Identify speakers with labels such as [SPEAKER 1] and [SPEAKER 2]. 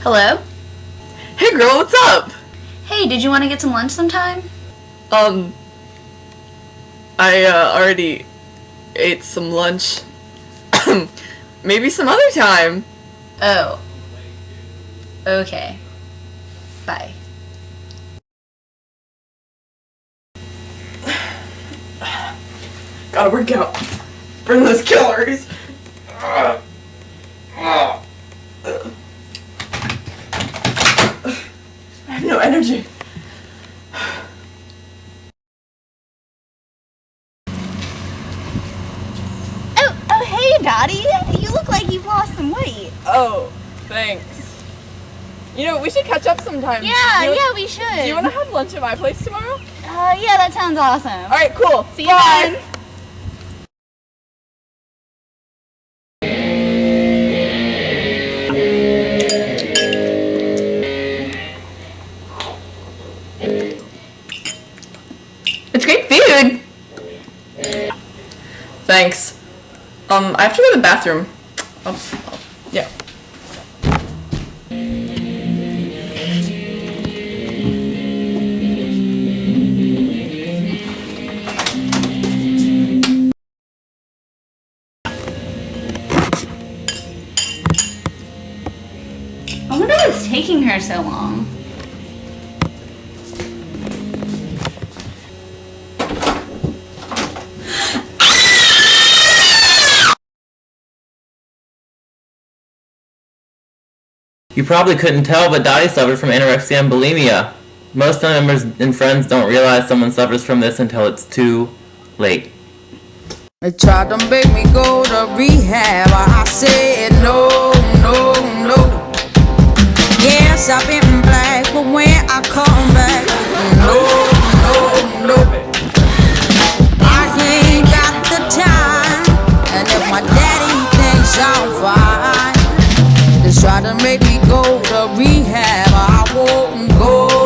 [SPEAKER 1] Hello?
[SPEAKER 2] Hey girl, what's up?
[SPEAKER 1] Hey, did you want to get some lunch sometime?
[SPEAKER 2] I already ate some lunch. Maybe some other time.
[SPEAKER 1] Oh. Okay. Bye.
[SPEAKER 2] Gotta work out. Burn those calories. I have no energy.
[SPEAKER 3] Oh, hey, Dottie. You look like you've lost some weight.
[SPEAKER 4] Oh, thanks. You know, we should catch up sometime.
[SPEAKER 3] Yeah, we should.
[SPEAKER 4] Do you want to have lunch at my place tomorrow?
[SPEAKER 3] Yeah, that sounds awesome.
[SPEAKER 4] All right, cool.
[SPEAKER 3] See you then.
[SPEAKER 2] It's great food. Thanks. I have to go to the bathroom. Yeah.
[SPEAKER 1] I wonder what's taking her so long.
[SPEAKER 5] You probably couldn't tell, but Dottie suffered from anorexia and bulimia. Most family members and friends don't realize someone suffers from this until it's too late.
[SPEAKER 6] They tried to make me go to rehab. I said no, no, no. Yes, I've been black, but when I come back, no, no, no. I ain't got the time, and if my daddy thinks I'm fine, they try to make me go to rehab. I won't go.